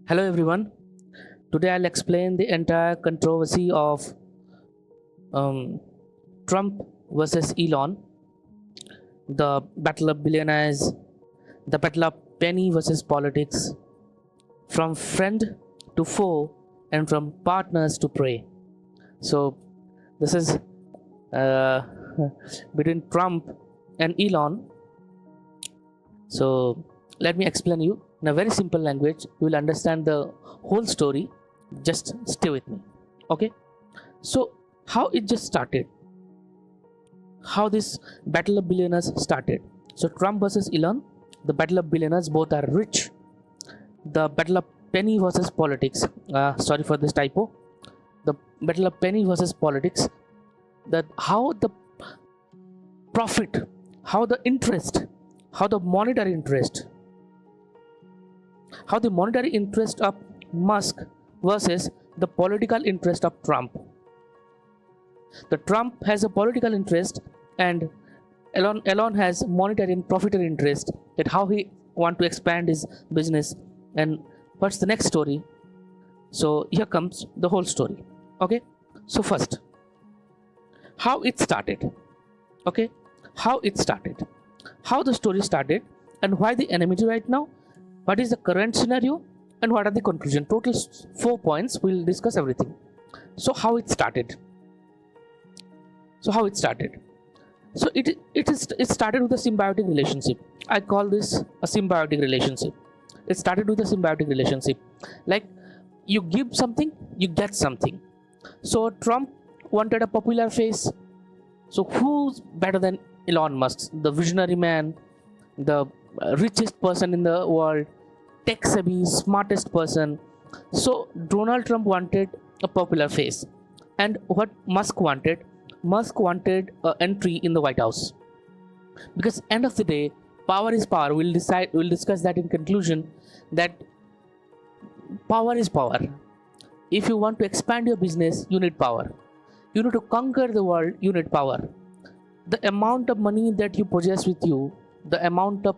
Hello everyone. Today I'll explain the entire controversy of um, Trump versus Elon, the battle of billionaires, the battle of penny versus politics, from friend to foe, and from partners to prey. So this is uh, between Trump and Elon. So let me explain you in a very simple language. You will understand the whole story. Just stay with me. Okay. So how it just started, how this battle of billionaires started. So Trump versus Elon, the battle of billionaires, both are rich. The battle of penny versus politics. Sorry for this typo. The battle of penny versus politics. That how the profit, how the interest, how the monetary interest of Musk versus the political interest of Trump. The Trump has a political interest and Elon has monetary and profitable interest, that how he want to expand his business. And what's the next story? So here comes the whole story. Okay, so first, how it started. Okay, how it started, how the story started, and why the enmity right now, what is the current scenario, and what are the conclusion. Total 4 points, we'll discuss everything. So how it started. So it started with a symbiotic relationship. I call this a symbiotic relationship. It started with a symbiotic relationship, like you give something, you get something. So Trump wanted a popular face. So who's better than Elon Musk, the visionary man, the richest person in the world, tech savvy, smartest person. So Donald Trump wanted a popular face. And what Musk wanted? Musk wanted an entry in the White House. Because end of the day, power is power. We'll discuss that in conclusion, that power is power. If you want to expand your business, you need power. You need to conquer the world, you need power. The amount of money that you possess with you, the amount of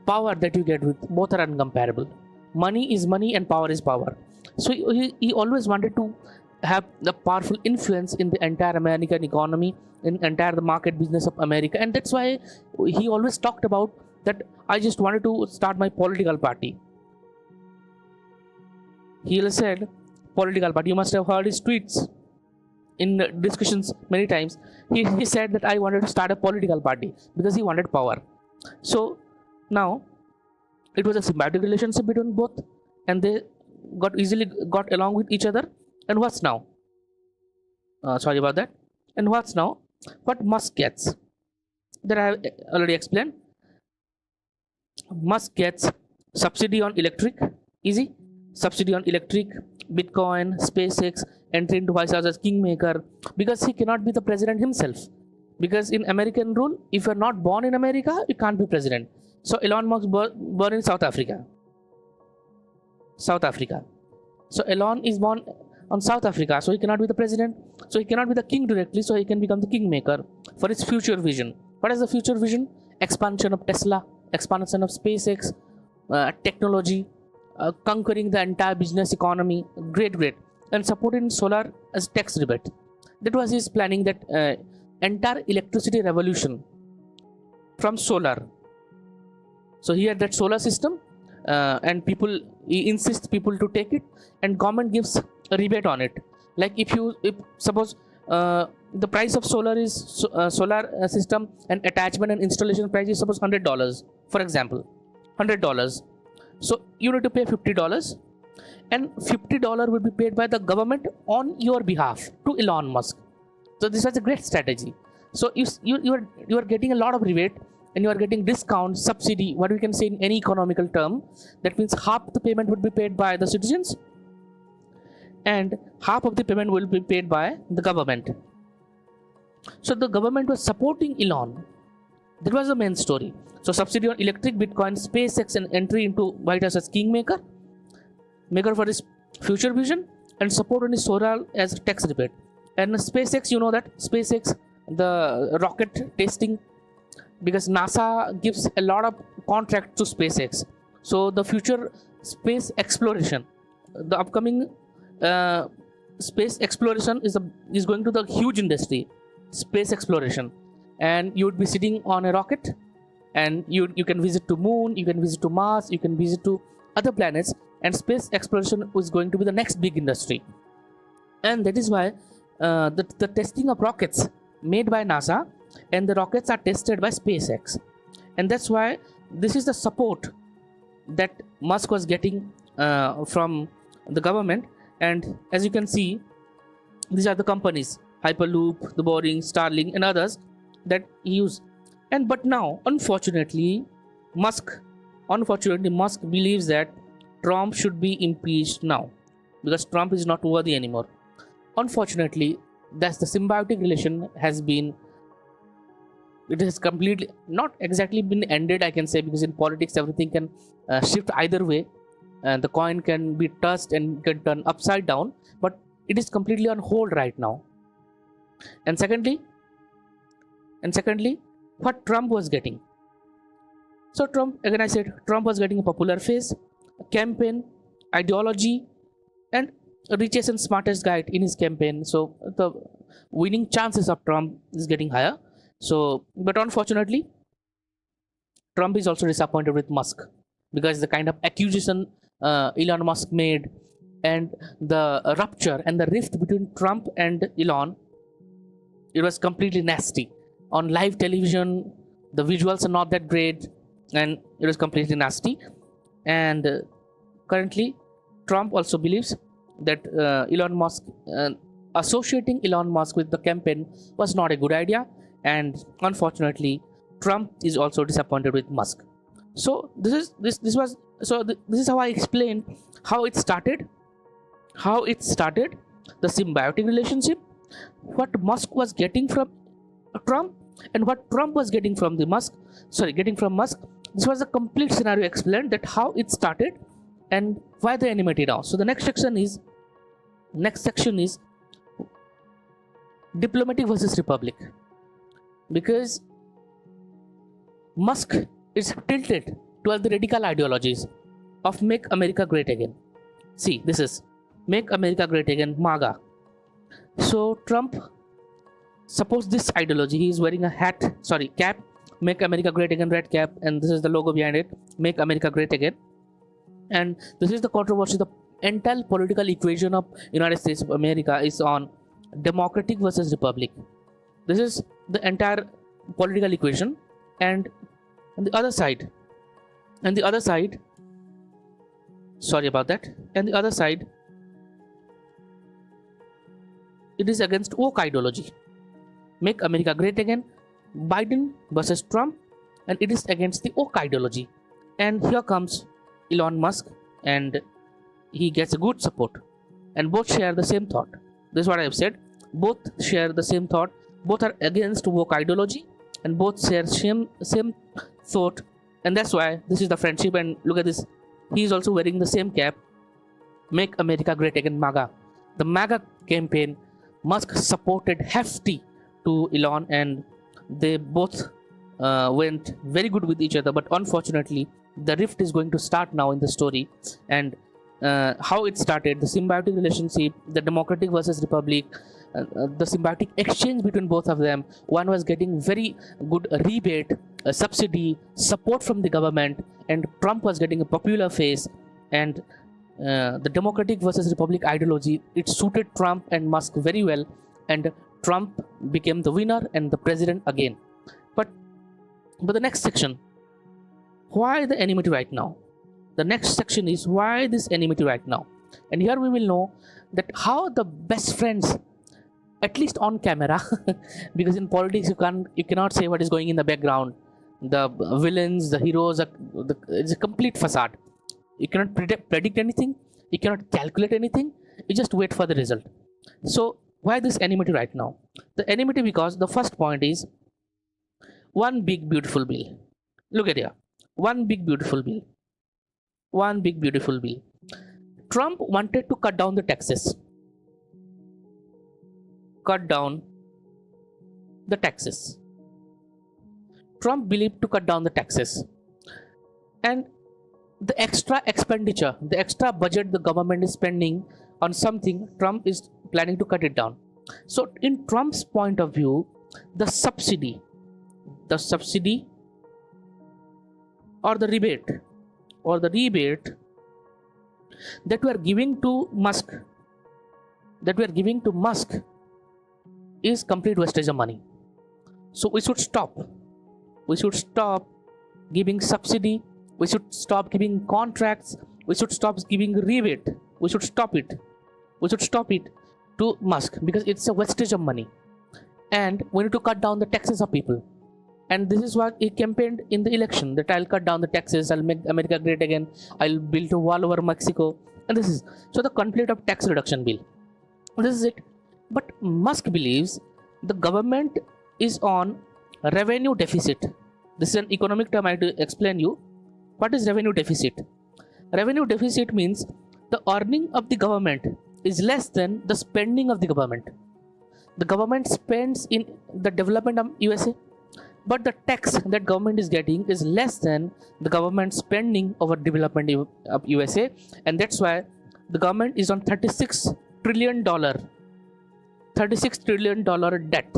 power that you get with, both are uncomparable. Money is money and power is power. So he always wanted to have the powerful influence in the entire American economy, in entire the market business of America. And that's why he always talked about that I just wanted to start my political party. He said political party. You must have heard his tweets in discussions many times. He said that I wanted to start a political party because he wanted power. So now it was a symbiotic relationship between both, and they easily got along with each other. And what's now? Sorry about that. And what's now? What Musk gets? That I have already explained. Musk gets subsidy on electric, easy. Subsidy on electric, Bitcoin, SpaceX, entry into White House as kingmaker, because he cannot be the president himself. Because in American rule, if you're not born in America, you can't be president. So Elon Musk born in South Africa. So Elon is born on South Africa, so he cannot be the president. So he cannot be the king directly, so he can become the kingmaker for his future vision. What is the future vision? Expansion of Tesla, expansion of SpaceX, technology, conquering the entire business economy. Great. And supporting solar as tax rebate. That was his planning, that entire electricity revolution from solar. So he had that solar system, and he insists people to take it, and government gives a rebate on it. Like if suppose the price of solar is solar system and attachment and installation price is suppose $100, for example, $100. So you need to pay $50, and $50 will be paid by the government on your behalf to Elon Musk. So this was a great strategy. So you are getting a lot of rebate, and you are getting discount, subsidy, what we can say in any economical term. That means half the payment would be paid by the citizens, and half of the payment will be paid by the government. So the government was supporting Elon. That was the main story. So subsidy on electric, Bitcoin, SpaceX, and entry into White House as kingmaker, maker for his future vision, and support on his solar as tax rebate. And SpaceX, you know that SpaceX, the rocket testing, because NASA gives a lot of contract to SpaceX. So the future space exploration, the upcoming space exploration is going to the huge industry, space exploration, and you would be sitting on a rocket, and you can visit to moon, you can visit to Mars, you can visit to other planets, and space exploration is going to be the next big industry. And that is why the testing of rockets made by NASA, and the rockets are tested by SpaceX, and that's why this is the support that Musk was getting from the government. And as you can see, these are the companies: Hyperloop, The Boring, Starlink, and others that he use. And but now, unfortunately, Musk believes that Trump should be impeached now because Trump is not worthy anymore. Unfortunately, that's the symbiotic relation has been, it has completely not exactly been ended, I can say, because in politics everything can shift either way, and the coin can be tossed and can turn upside down, but it is completely on hold right now. And secondly, what Trump was getting. So Trump, again I said, Trump was getting a popular face, a campaign, ideology, and richest and smartest guy in his campaign. So the winning chances of Trump is getting higher. So, but unfortunately, Trump is also disappointed with Musk because the kind of accusation Elon Musk made, and the rupture and the rift between Trump and Elon, it was completely nasty. On live television, the visuals are not that great, and it was completely nasty. And currently, Trump also believes that Elon Musk, associating Elon Musk with the campaign was not a good idea, and unfortunately, Trump is also disappointed with Musk. So this is how I explained how it started, the symbiotic relationship, what Musk was getting from Trump, and what Trump was getting from Musk. This was a complete scenario explained, that how it started and why the enmity now. So the next section is diplomatic versus republic, because Musk is tilted towards the radical ideologies of Make America Great Again. See, this is Make America Great Again, MAGA. So Trump supports this ideology. He is wearing a cap, Make America Great Again, red cap, and this is the logo behind it, Make America Great Again. And this is the controversy. The entire political equation of United States of America is on democratic versus republic. This is the entire political equation. And on the other side, sorry about that, and the other side, it is against woke ideology, Make America Great Again, Biden versus Trump, and it is against the woke ideology. And here comes Elon Musk, and he gets a good support, and both share the same thought. This is what I have said. Both share the same thought. Both are against woke ideology, and both share same thought. And that's why this is the friendship. And look at this. He is also wearing the same cap, Make America Great Again, MAGA. The MAGA campaign, Musk supported hefty to Elon, and they both went very good with each other. But unfortunately, the rift is going to start now in the story. And how it started, the symbiotic relationship, the democratic versus republic, the symbiotic exchange between both of them. One was getting very good rebate, subsidy, support from the government, and Trump was getting a popular face. And the democratic versus republic ideology, it suited Trump and Musk very well, and Trump became the winner and the president again. But the next section, why the enmity right now? The next section is why this enmity right now. And here we will know that how the best friends, at least on camera, because in politics you cannot say what is going in the background. The villains, the heroes, it's a complete facade. You cannot predict anything. You cannot calculate anything. You just wait for the result. So why this enmity right now? The enmity because the first point is one big beautiful bill. Look at here. One big beautiful bill. Trump wanted to cut down the taxes. Trump believed to cut down the taxes. And the extra expenditure, the extra budget the government is spending on something, Trump is planning to cut it down. So in Trump's point of view, the subsidy or the rebate that we are giving to Musk, is complete wastage of money. So we should stop giving subsidy, we should stop giving contracts, we should stop giving rebate, we should stop it to Musk, because it's a wastage of money. And we need to cut down the taxes of people. And this is what he campaigned in the election, that I'll cut down the taxes, I'll make America great again, I'll build a wall over Mexico. And this is so the conflict of tax reduction bill. This is it. But Musk believes the government is on revenue deficit. This is an economic term I have to explain you. What is revenue deficit? Revenue deficit means the earning of the government is less than the spending of the government. The government spends in the development of USA, but the tax that government is getting is less than the government spending over development of USA, and that's why the government is on $36 trillion debt.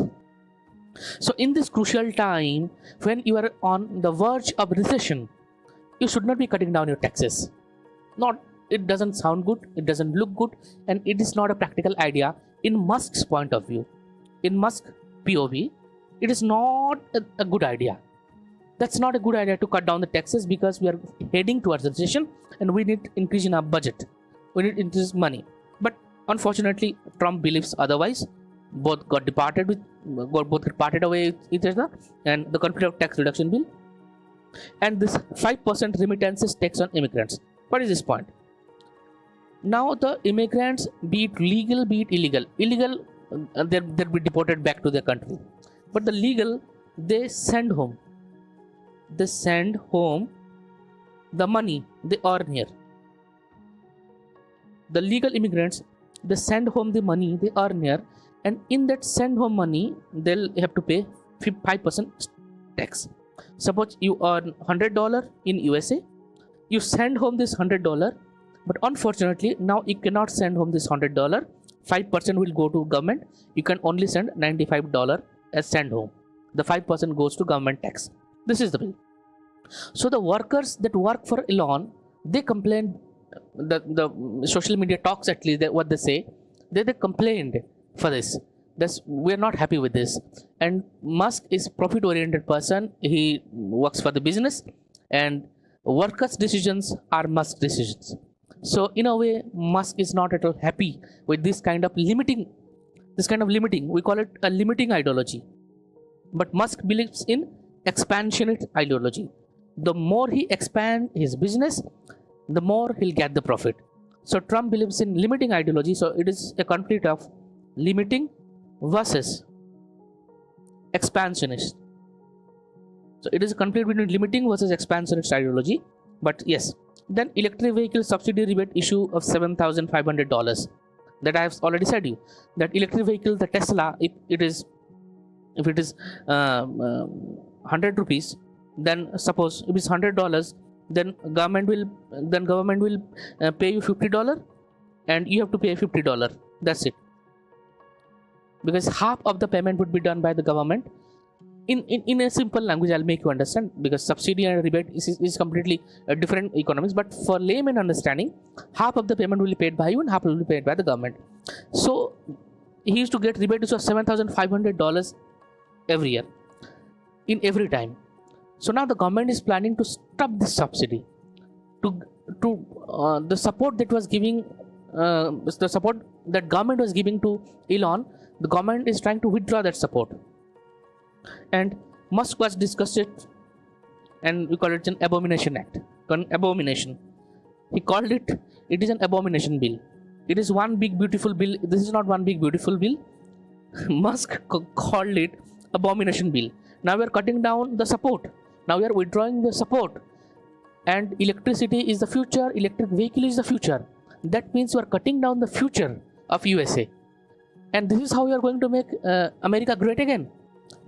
So in this crucial time, when you are on the verge of recession, you should not be cutting down your taxes. It doesn't sound good, it doesn't look good, and it is not a practical idea in Musk's point of view. In Musk POV, it is not a good idea. That's not a good idea to cut down the taxes, because we are heading towards recession and we need increase in our budget. We need increase money. But unfortunately, Trump believes otherwise. Both parted away with each other, and the conflict of tax reduction bill, and this 5% remittances tax on immigrants. What is this point? Now the immigrants, be it legal, be it illegal, they'll be deported back to their country. But the legal, they send home the money they earn here. The legal immigrants, they send home the money they earn here, and in that send home money, they'll have to pay 5% tax. Suppose you earn $100 in USA, you send home this $100, but unfortunately now you cannot send home this $100. 5% will go to government. You can only send $95 as send home. The 5% goes to government tax. This is the bill. So the workers that work for Elon, they complained. The social media talks, at least what they say, they complained for this. We're not happy with this. And Musk is profit oriented person. He works for the business, and workers' decisions are Musk decisions. So in a way, Musk is not at all happy with this kind of limiting. We call it a limiting ideology. But Musk believes in expansionist ideology. The more he expands his business, the more he'll get the profit. So Trump believes in limiting ideology. So it is a conflict of limiting versus expansionist. So it is a conflict between limiting versus expansionist ideology. But yes, then electric vehicle subsidy rebate issue of $7,500. That I have already said you, that electric vehicle, the Tesla, if it is 100 rupees, then suppose if it's $100, then government will pay you $50, and you have to pay $50. That's it. Because half of the payment would be done by the government. In a simple language, I'll make you understand, because subsidy and rebate is completely different economics. But for layman understanding, half of the payment will be paid by you and half will be paid by the government. So he used to get rebate of $7,500 every year, in every time. So now the government is planning to stop this subsidy. The support that was giving, the support that government was giving to Elon, the government is trying to withdraw that support. And Musk was discussed it, and we call it an abomination act. An abomination. He called it is an abomination bill. It is one big beautiful bill. This is not one big beautiful bill. Musk called it abomination bill. Now we are cutting down the support. Now we are withdrawing the support. And electricity is the future. Electric vehicle is the future. That means you are cutting down the future of USA. And this is how you are going to make America great again.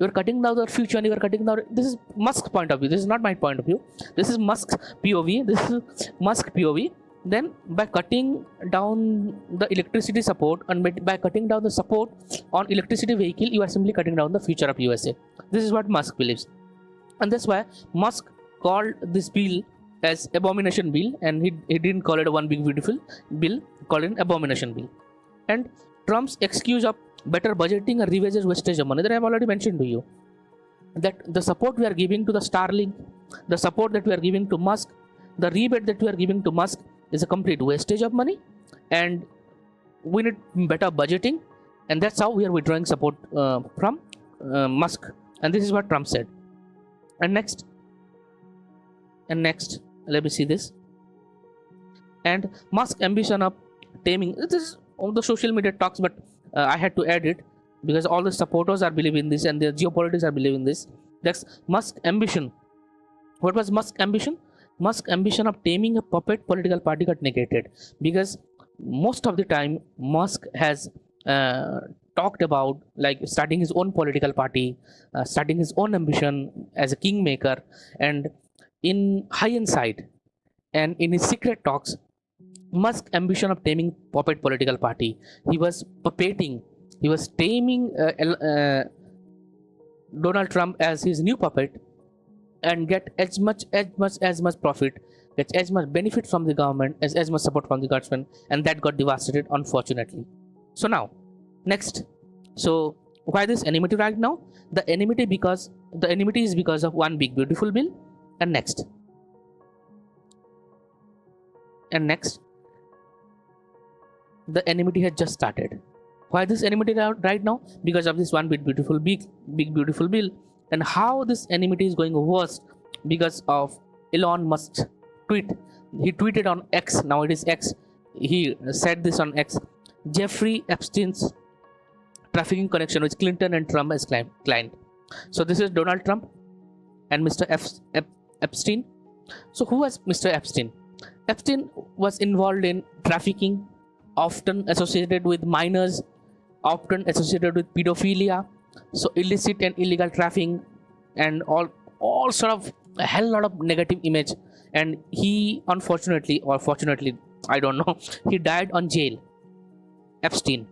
You are cutting down the future, and you are cutting down. This is Musk's point of view. This is not my point of view. This is Musk's POV. This is Musk POV. Then by cutting down the electricity support and by cutting down the support on electricity vehicle, you are simply cutting down the future of USA. This is what Musk believes, and that's why Musk called this bill as abomination bill, and he didn't call it a one big beautiful bill. He called it an abomination bill. And Trump's excuse of better budgeting and revises wastage of money that I have already mentioned to you, that the support we are giving to the Starlink, the support that we are giving to Musk, the rebate that we are giving to Musk is a complete wastage of money, and we need better budgeting, and that's how we are withdrawing support from Musk. And this is what Trump said. And next, let me see this. And Musk's ambition of taming, this is all the social media talks, but I had to add it because all the supporters are believing this and the geopolitics are believing this. That's Musk's ambition. What was Musk's ambition? Musk's ambition of taming a puppet political party got negated, because most of the time Musk has talked about like starting his own political party, starting his own ambition as a kingmaker, and in hindsight and in his secret talks, Musk's ambition of taming puppet political party, he was puppeting, he was taming Donald Trump as his new puppet, and get as much profit, get as much benefit from the government, as much support from the government, and that got devastated, unfortunately. So now, next, so why this enmity right now? The enmity is because of one big beautiful bill, and next, the enmity has just started. Why this enmity right now? Because of this one big beautiful bill. And how this enmity is going worse? Because of Elon Musk's tweet. He tweeted on X, now it is X. He said this on X. Jeffrey Epstein's trafficking connection with Clinton and Trump as client. So this is Donald Trump and Mr. Epstein. So who was Mr. Epstein? Epstein was involved in trafficking, often associated with minors, often associated with pedophilia, so illicit and illegal trafficking, and all sort of a hell lot of negative image. And he, unfortunately or fortunately, I don't know, he died on jail. Epstein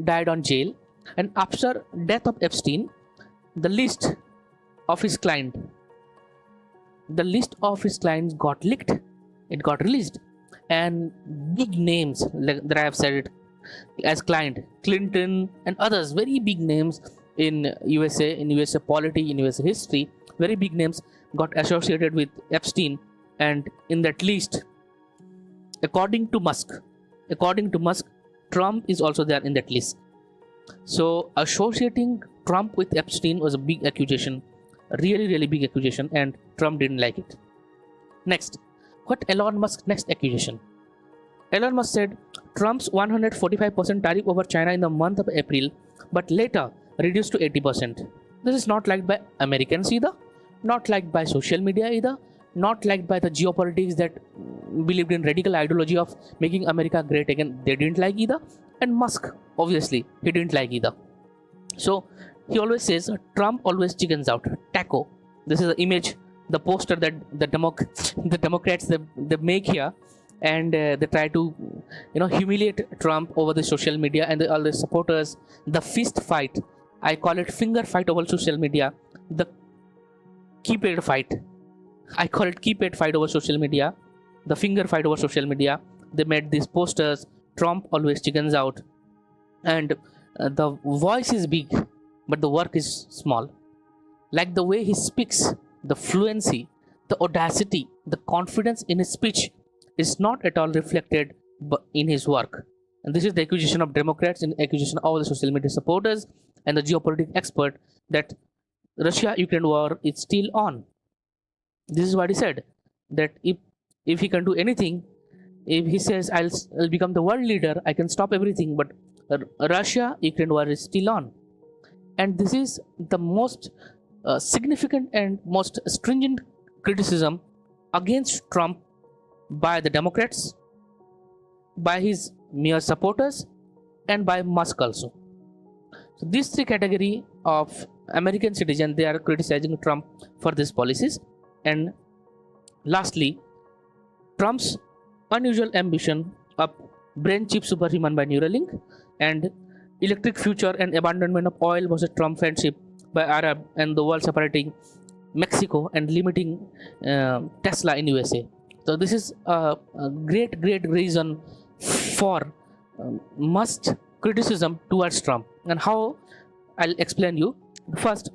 died on jail, and after death of Epstein, the list of his clients got leaked. It got released, and big names like that I have said it as client, Clinton and others, very big names in USA polity, in USA history, very big names got associated with Epstein. And in that list, according to Musk, Trump is also there in that list. So associating Trump with Epstein was a big accusation, really big accusation, and Trump didn't like it. Next, what Elon Musk's next accusation? Elon Musk said Trump's 145% tariff over China in the month of April, but later reduced to 80%. This is not liked by Americans either, not liked by social media either, not liked by the geopolitics that believed in radical ideology of making America great again. They didn't like either, and Musk, obviously, he didn't like either. So he always says Trump always chickens out. Taco. This is the image, the poster that the Democrats they make here, and they try to humiliate Trump over the social media, and all the supporters, the fist fight. I call it finger fight over social media, the keypad fight. I call it keypad fight over social media, the finger fight over social media. They made these posters, Trump always chickens out, and the voice is big, but the work is small. Like the way he speaks, the fluency, the audacity, the confidence in his speech is not at all reflected in his work. And this is the accusation of Democrats and accusation of all the social media supporters and the geopolitical expert, that Russia-Ukraine war is still on. This is what he said, that if he can do anything, if he says I'll become the world leader, I can stop everything, but Russia-Ukraine war is still on. And this is the most significant and most stringent criticism against Trump by the Democrats, by his mere supporters, and by Musk also. So these three category of American citizen, they are criticizing Trump for these policies. And lastly, Trump's unusual ambition of brain chip superhuman by Neuralink, and electric future and abandonment of oil versus Trump friendship by Arab and the world separating Mexico and limiting Tesla in USA. So this is a great reason for Musk's criticism towards Trump. And how, I'll explain you. First,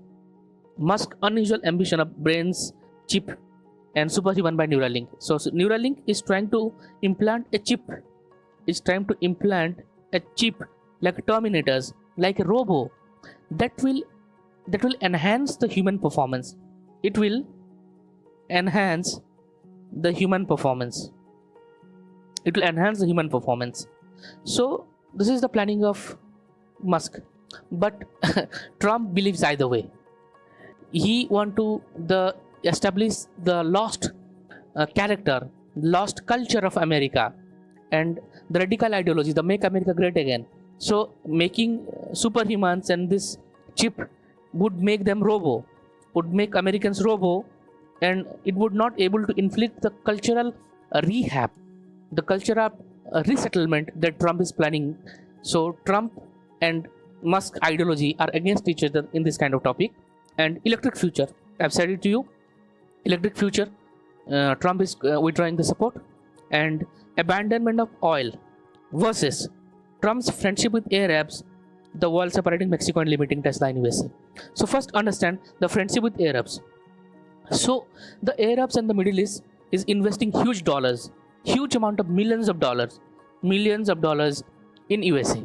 Musk's unusual ambition of brains chip and superhuman by Neuralink. So Neuralink is trying to implant a chip. It's trying to implant a chip like Terminators, like a robo that will enhance the human performance. It will enhance the human performance. It will enhance the human performance. So this is the planning of Musk. But Trump believes either way. He want to establish the lost character, lost culture of America, and the radical ideology, the Make America Great Again. So making superhumans and this chip would make them robo, would make Americans robo, and it would not able to inflict the cultural rehab, the cultural resettlement that Trump is planning. So Trump and Musk ideology are against each other in this kind of topic. And electric future, I've said it to you. Electric future, Trump is withdrawing the support. And abandonment of oil versus Trump's friendship with Arabs, the world separating Mexico and limiting Tesla in USA. So first understand the friendship with Arabs. So the Arabs and the Middle East is investing huge dollars, huge amount of millions of dollars in USA.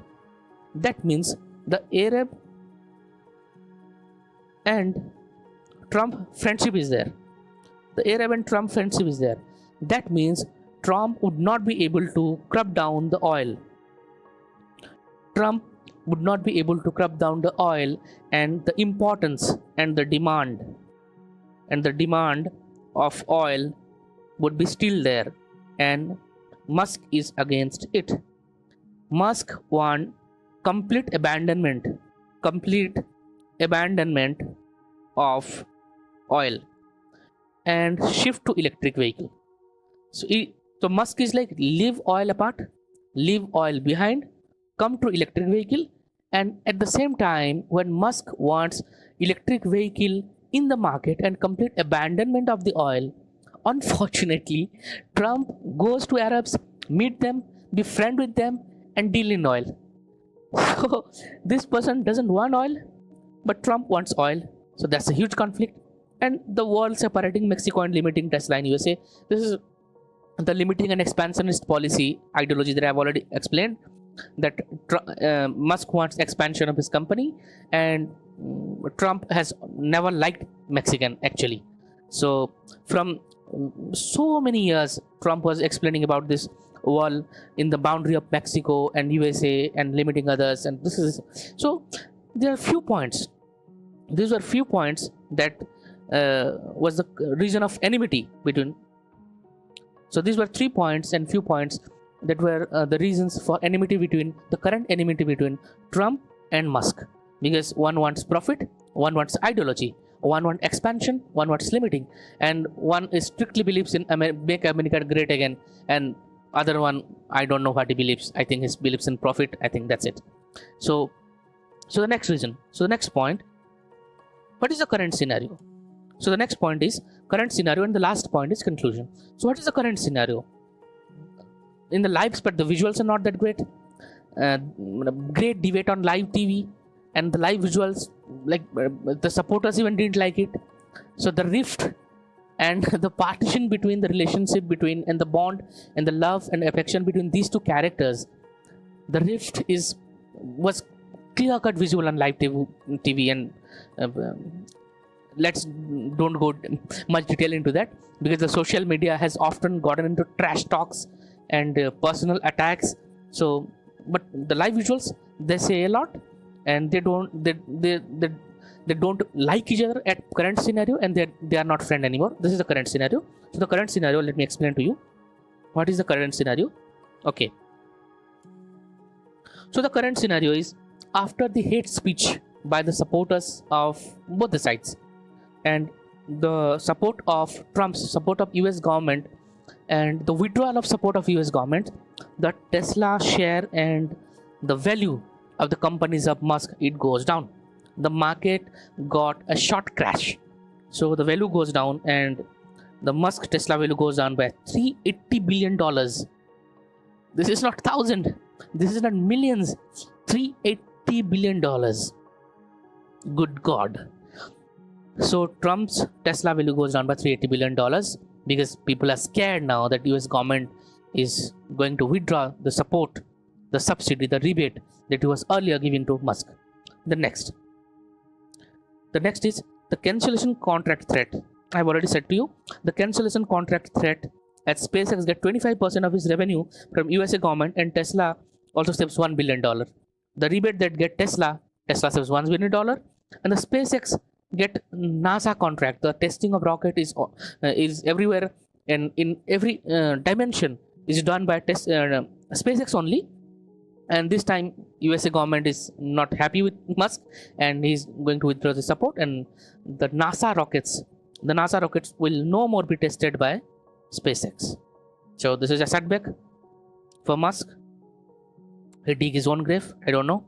That means the Arab and Trump friendship is there. The Arab and Trump friendship is there. That means Trump would not be able to curb down the oil. Trump would not be able to curb down the oil, and the importance and the demand of oil would be still there, and Musk is against it. Musk wants complete abandonment of oil and shift to electric vehicle. So Musk is like, leave oil apart, leave oil behind, come to electric vehicle. And at the same time, when Musk wants electric vehicle in the market and complete abandonment of the oil, unfortunately Trump goes to Arabs, meet them, be friend with them, and deal in oil. So this person doesn't want oil, but Trump wants oil. So that's a huge conflict. And the world separating Mexico and limiting Tesla in USA. This is the limiting and expansionist policy ideology that I've already explained. That Musk wants expansion of his company, and Trump has never liked Mexican actually. So from so many years, Trump was explaining about this wall in the boundary of Mexico and USA and limiting others. And this is, so there are few points. These were few points that was the reason of enmity between. So these were 3 points and few points that were the reasons for enmity between, the current enmity between Trump and Musk. Because one wants profit, one wants ideology, one wants expansion, one wants limiting, and one is strictly believes in Make America Great Again, and other one, I don't know what he believes. I think he believes in profit. I think that's it. So the next reason. So the next point, what is the current scenario? So the next point is current scenario, and the last point is conclusion. So what is the current scenario? In the live, but the visuals are not that great. Great debate on live TV, and the live visuals, like the supporters even didn't like it. So the rift and the partition between the relationship between, and the bond and the love and affection between these two characters, the rift was clear-cut visual on live TV, and let's don't go much detail into that, because the social media has often gotten into trash talks and personal attacks. So but the live visuals, they say a lot, and they don't like each other at current scenario, and they are not friend anymore. This is the current scenario. So the current scenario, let me explain to you what is the current scenario. Okay, so the current scenario is after the hate speech by the supporters of both the sides and the support of Trump's support of US government and the withdrawal of support of US government, the Tesla share and the value of the companies of Musk, it goes down. The market got a short crash. So the value goes down and the Musk Tesla value goes down by $380 billion. This is not thousand. This is not millions. $380 billion. Good God. So Trump's Tesla value goes down by $380 billion because people are scared now that US government is going to withdraw the support, the subsidy, the rebate that it was earlier given to Musk. The next is the cancellation contract threat. I've already said to you, the cancellation contract threat at SpaceX get 25% of its revenue from USA government and Tesla also saves $1 billion. The rebate that get Tesla saves $1 billion and the SpaceX get NASA contract. The testing of rocket is everywhere and in every dimension is done by SpaceX only. And this time USA government is not happy with Musk and he's going to withdraw the support, and the NASA rockets will no more be tested by SpaceX. So this is a setback for Musk. He dig his own grave, I don't know.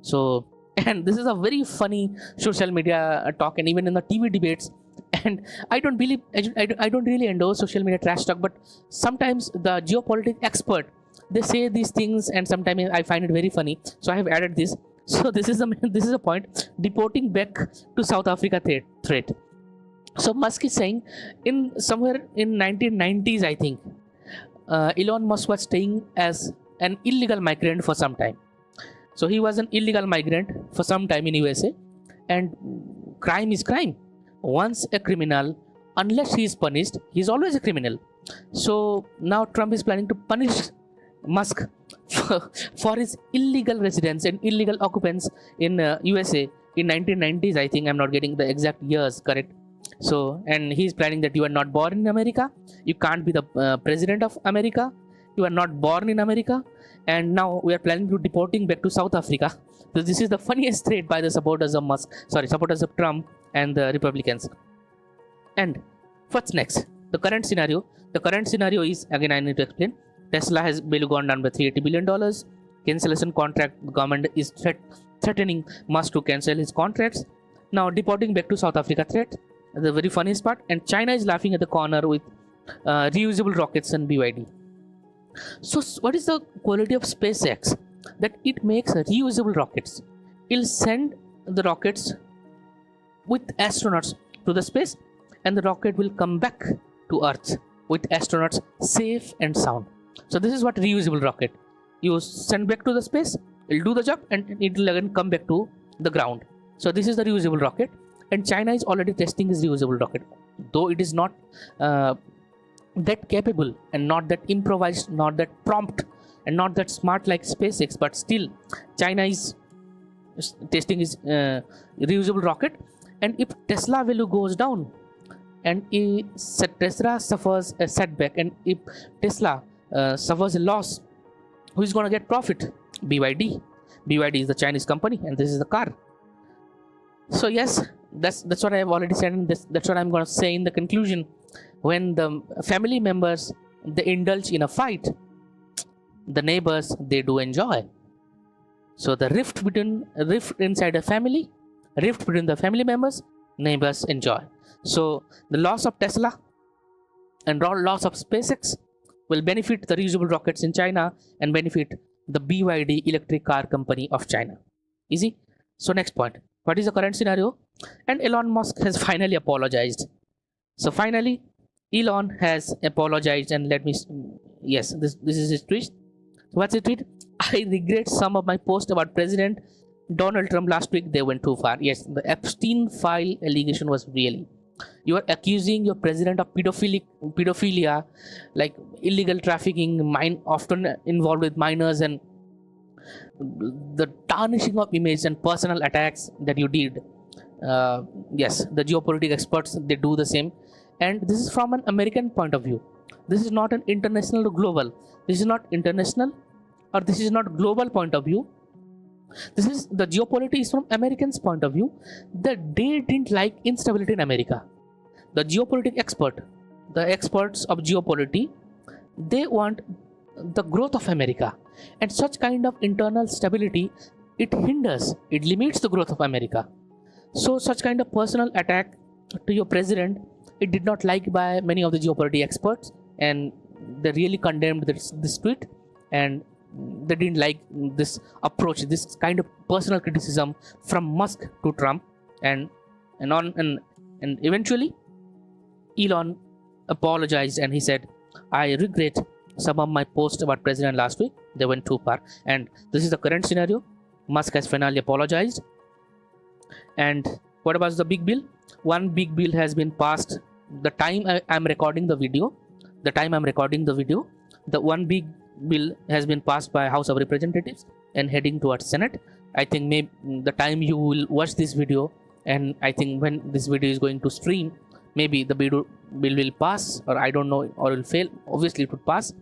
So, and this is a very funny social media talk and even in the TV debates. And I don't really endorse social media trash talk, but sometimes the geopolitics expert, they say these things and sometimes I find it very funny. So I have added this. So this is a point. Deporting back to South Africa threat. So Musk is saying somewhere in 1990s, I think, Elon Musk was staying as an illegal migrant for some time. So he was an illegal migrant for some time in USA, and crime is crime. Once a criminal, unless he is punished, he is always a criminal. So now Trump is planning to punish Musk for his illegal residence and illegal occupants in USA in 1990s. I think I'm not getting the exact years correct. So, and he's planning that you are not born in America, you can't be the president of America, you are not born in America, and now we are planning to deporting back to South Africa. So this is the funniest threat by the supporters of Trump and the Republicans. And what's next? The current scenario is, again I need to explain, Tesla has value gone down by $380 billion. Cancellation contract, the government is threatening Musk to cancel his contracts. Now deporting back to South Africa threat, the very funniest part, and China is laughing at the corner with reusable rockets and BYD. So what is the quality of SpaceX? That it makes reusable rockets. It'll send the rockets with astronauts to the space, and the rocket will come back to Earth with astronauts safe and sound. So this is what reusable rocket. You send back to the space, it'll do the job, and it will again come back to the ground. So this is the reusable rocket, and China is already testing this reusable rocket, though it is not that capable and not that improvised, not that prompt and not that smart like SpaceX, but still China is testing his reusable rocket. And if Tesla value goes down and if Tesla suffers a setback and if Tesla suffers a loss, who is going to get profit? BYD. BYD is the Chinese company and this is the car. So yes, that's what I have already said, and that's what I'm going to say in the conclusion. When the family members, they indulge in a fight, the neighbors, they do enjoy. So the rift inside a family, rift between the family members, neighbors enjoy. So the loss of Tesla and loss of SpaceX will benefit the reusable rockets in China and benefit the BYD electric car company of China. Easy. So next point, what is the current scenario? And Elon Musk has finally apologized. So finally Elon has apologized, and let me, yes, this is his tweet. What's his tweet? I regret some of my posts about President Donald Trump last week. They went too far. Yes, the Epstein file allegation was really, you are accusing your president of pedophilia, like illegal trafficking, often involved with minors, and the tarnishing of image and personal attacks that you did. Yes, the geopolitical experts, they do the same. And this is from an American point of view. This is not an international or global. This is not international or this is not global point of view. This is the geopolitics from Americans' point of view, that they didn't like instability in America. The geopolitics expert, the experts of geopolitics, they want the growth of America, and such kind of internal stability, it hinders, it limits the growth of America. So such kind of personal attack to your president, it did not like by many of the geopolitics experts, and they really condemned this tweet, and they didn't like this approach, this kind of personal criticism from Musk to Trump, and eventually Elon apologized and he said, I regret some of my posts about president last week, they went too far. And this is the current scenario. Musk has finally apologized. And what about the big bill? One big bill has been passed. The time I'm recording the video, the one big bill has been passed by House of Representatives and heading towards Senate. I think maybe the time you will watch this video, and I think when this video is going to stream, maybe the bill will pass, or I don't know, or will fail. Obviously it would pass,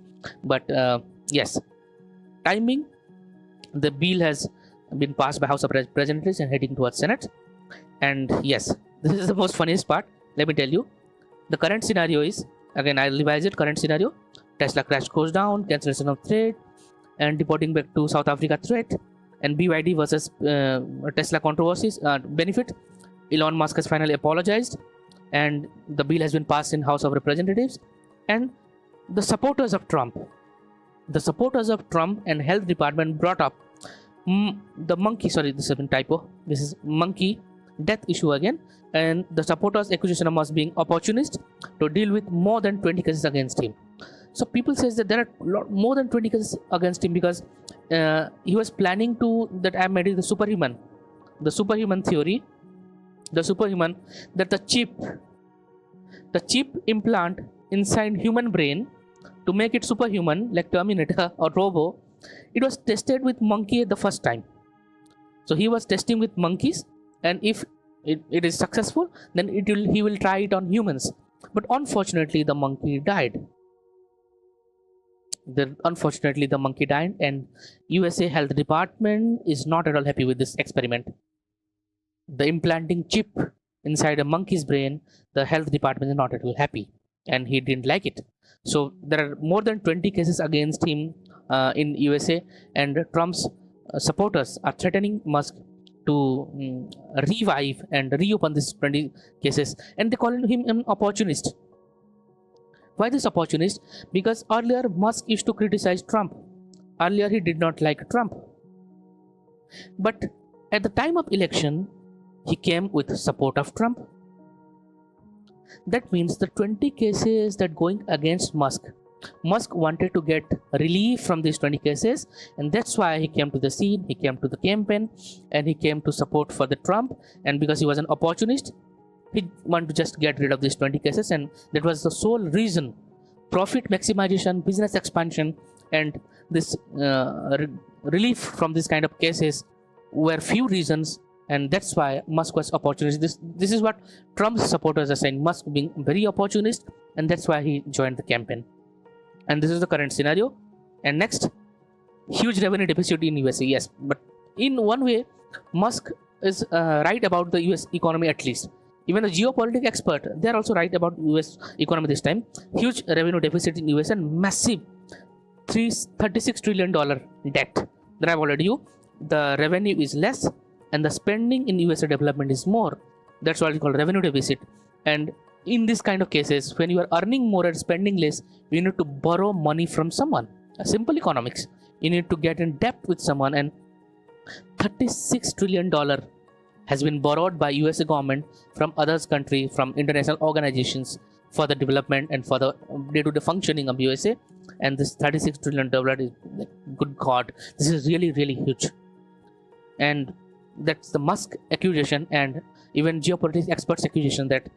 but yes, timing, the bill has been passed by House of Representatives and heading towards Senate. And yes, this is the most funniest part. Let me tell you, the current scenario is, again I'll revise it. Current scenario: Tesla crash goes down, cancellation of trade, and deporting back to South Africa threat, and BYD versus Tesla controversies benefit. Elon Musk has finally apologized, and the bill has been passed in House of Representatives. And the supporters of Trump and Health Department brought up the monkey. Sorry, this has been typo. This is monkey death issue again, and the supporters accusation of Musk being opportunist to deal with more than 20 cases against him. So people says that there are more than 20 cases against him because he was planning to that I made the superhuman theory, that the chip implant inside human brain to make it superhuman, like Terminator or Robo, it was tested with monkey at the first time. So he was testing with monkeys, and if it is successful, then he will try it on humans. But unfortunately the monkey died. And USA Health Department is not at all happy with this experiment. The implanting chip inside a monkey's brain, the health department is not at all happy, and he didn't like it. So there are more than 20 cases against him in USA, and Trump's supporters are threatening Musk to revive and reopen these 20 cases, and they call him an opportunist. Why this opportunist? Because earlier Musk used to criticize Trump. Earlier he did not like Trump, but at the time of election he came with support of Trump. That means the 20 cases that going against Musk wanted to get relief from these 20 cases, and that's why he came to the scene, he came to the campaign, and he came to support for the Trump. And because he was an opportunist, he wanted to just get rid of these 20 cases, and that was the sole reason. Profit maximization, business expansion, and this relief from this kind of cases were few reasons, and that's why Musk was opportunist. This is what Trump's supporters are saying, Musk being very opportunist, and that's why he joined the campaign. And this is the current scenario. And next, huge revenue deficit in USA. Yes, but in one way Musk is right about the US economy. At least even the geopolitics expert, they are also right about US economy this time. Huge revenue deficit in US and massive $36 trillion debt. That I've already you. The revenue is less and the spending in USA development is more. That's what is called revenue deficit. And in this kind of cases, when you are earning more and spending less, you need to borrow money from someone. A simple economics. You need to get in debt with someone, and $36 trillion has been borrowed by USA government from others country, from international organizations for the development and for the day-to-day functioning of USA. And this $36 trillion is like, good God, this is really, really huge. And that's the Musk accusation and even geopolitics experts accusation that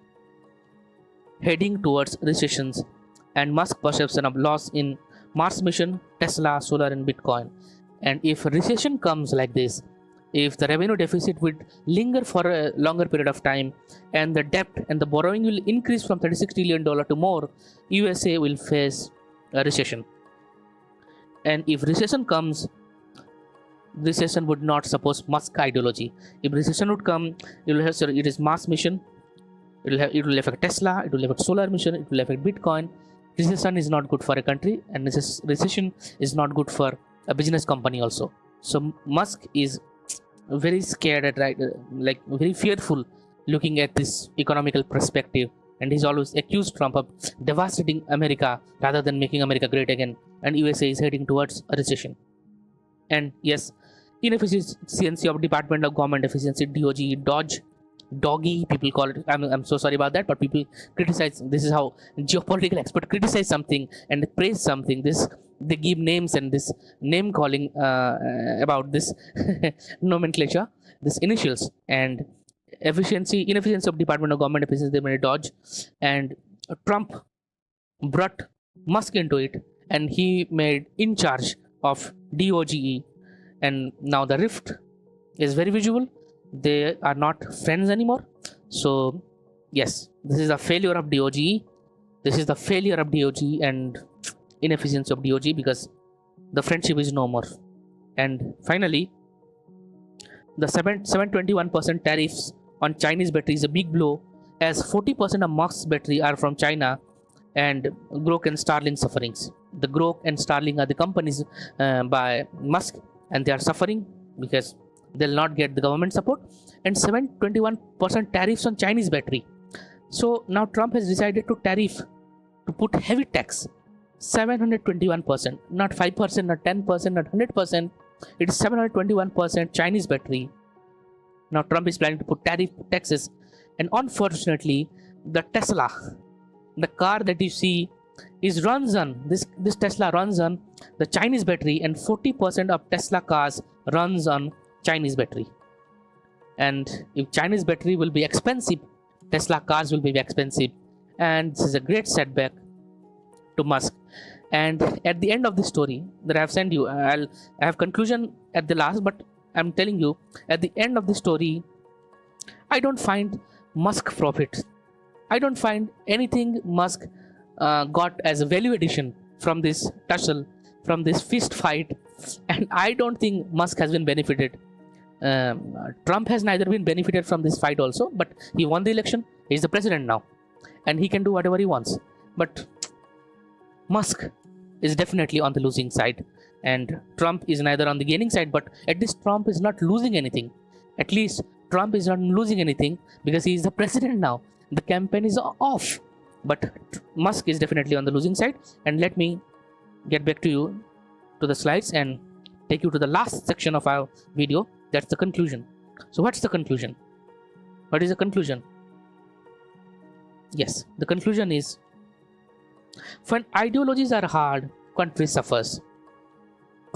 heading towards recessions and Musk perception of loss in Mars mission, Tesla, solar and Bitcoin. And if recession comes like this, if the revenue deficit would linger for a longer period of time and the debt and the borrowing will increase from $36 trillion to more, USA will face a recession. And if recession comes, recession would not suppose Musk ideology. If recession would come, it is mass mission. It will affect Tesla. It will affect solar mission. It will affect Bitcoin. Recession is not good for a country, and recession is not good for a business company also. So Musk is very scared at like very fearful looking at this economical perspective, and he's always accused Trump of devastating America rather than making America great again, and USA is heading towards a recession. And yes, inefficiency of Department of Government Efficiency, doggy people call it. I'm so sorry about that, but people criticize. This is how geopolitical experts criticize something and praise something. They give names and this name calling about this nomenclature, this initials, and inefficiency of Department of Government Efficiency, they made Dodge, and Trump brought Musk into it, and he made in charge of DOGE, and now the rift is very visual. They are not friends anymore. So yes, this is a failure of DOGE. This is the failure of DOGE and inefficiency of DOGE, because the friendship is no more. And finally, the 721% tariffs on Chinese battery is a big blow, as 40% of Musk's battery are from China, and Grok and Starlink sufferings. The Grok and Starlink are the companies by Musk, and they are suffering because they'll not get the government support, and 721% tariffs on Chinese battery. So now Trump has decided to put heavy tax, 721%, not 5%, not 10%, not 100%. It is 721% Chinese battery. Now Trump is planning to put tariff taxes, and unfortunately, the Tesla, the car that you see, runs on this Tesla runs on the Chinese battery, and 40% of Tesla cars runs on Chinese battery. And if Chinese battery will be expensive, Tesla cars will be expensive, and this is a great setback to Musk. And at the end of the story that I have sent you, I have conclusion at the last, but I'm telling you, at the end of the story, I don't find Musk profit. I don't find anything Musk got as a value addition from this tussle, from this fist fight, and I don't think Musk has been benefited. Trump has neither been benefited from this fight also, but he won the election. He's the president now, and he can do whatever he wants. But Musk is definitely on the losing side, and Trump is neither on the gaining side, but at least Trump is not losing anything. At least Trump is not losing anything because he is the president now. The campaign is off, but Musk is definitely on the losing side. And let me get back to you to the slides and take you to the last section of our video. That's the conclusion. So what's the conclusion? What is the conclusion? Yes, the conclusion is, when ideologies are hard, country suffers.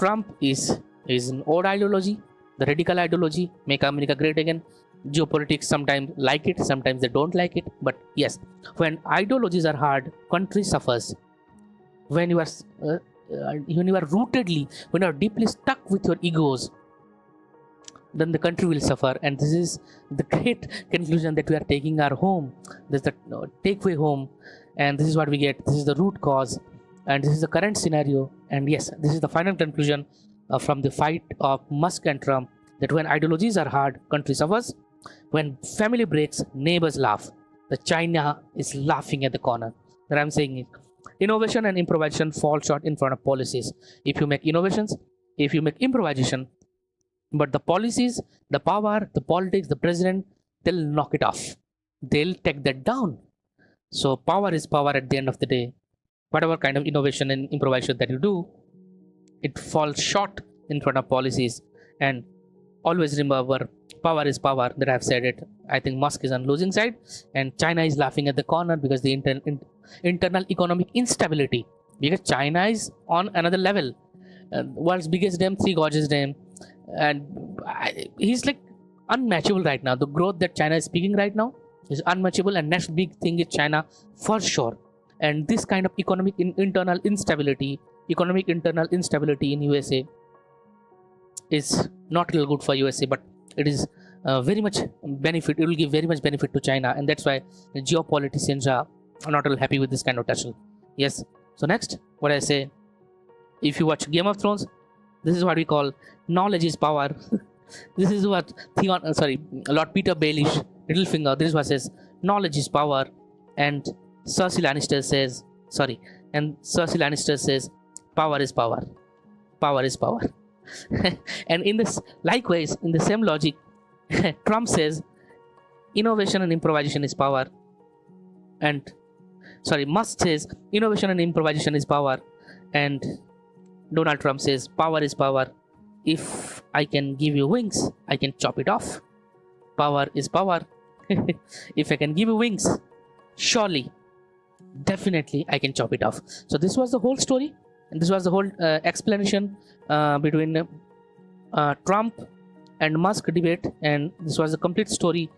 Trump is an old ideology, the radical ideology, make America great again. Geopolitics sometimes like it, sometimes they don't like it. But yes, when ideologies are hard, country suffers. When you are rootedly, when you are deeply stuck with your egos, then the country will suffer. And this is the great conclusion that we are taking our home. This is the takeaway home, and this is what we get. This is the root cause, and this is the current scenario. And yes, this is the final conclusion from the fight of Musk and Trump, that when ideologies are hard, country suffers. When family breaks, neighbors laugh. The China is laughing at the corner. That I'm saying is, innovation and improvisation fall short in front of policies. If you make innovations, if you make improvisation, but the policies, the power, the politics, the president, they'll knock it off. They'll take that down. So power is power at the end of the day. Whatever kind of innovation and improvisation that you do, it falls short in front of policies. And always remember, power is power. That I've said it. I think Musk is on losing side, and China is laughing at the corner because the internal economic instability. Because China is on another level. World's biggest dam, Three Gorges Dam, and he's like unmatchable right now. The growth that China is speaking right now is unmatchable, and next big thing is China for sure. And this kind of economic internal instability in USA is not real good for USA, but it is very much benefit. It will give very much benefit to China, and that's why the geopoliticians are not real happy with this kind of tussle. Yes. So next, what I say, if you watch Game of Thrones, This is what we call knowledge is power. This is what Lord Peter Baelish, Littlefinger, this is what says knowledge is power, and Cersei Lannister says power is power. Power is power. And in this, likewise, in the same logic, Trump says innovation and improvisation is power, and Musk says innovation and improvisation is power, and Donald Trump says power is power. If I can give you wings, I can chop it off. Power is power. If I can give you wings, surely, definitely I can chop it off. So this was the whole story, and this was the whole explanation between Trump and Musk debate, and this was the complete story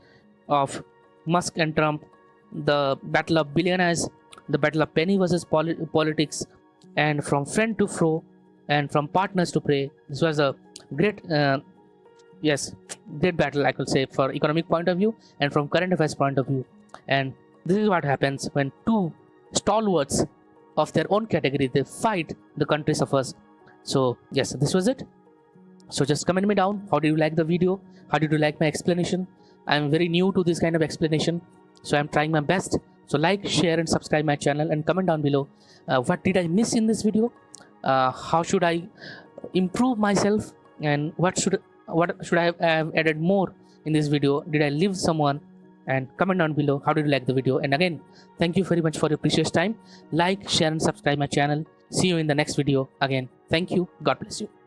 of Musk and Trump, the battle of billionaires, the battle of penny versus politics, and from friend to foe, and from partners to prey. This was a great great battle, I could say, for economic point of view and from current affairs point of view. And this is what happens when two stalwarts of their own category, they fight, the country suffers. So yes, this was it. So just comment me down, how did you like the video, how did you like my explanation? I am very new to this kind of explanation, so I'm trying my best. So like, share and subscribe my channel, and comment down below what did I miss in this video, how should I improve myself, and what should I have added more in this video. Did I leave someone? And comment down below how did you like the video. And again, thank you very much for your precious time. Like, share and subscribe my channel. See you in the next video. Again, thank you. God bless you.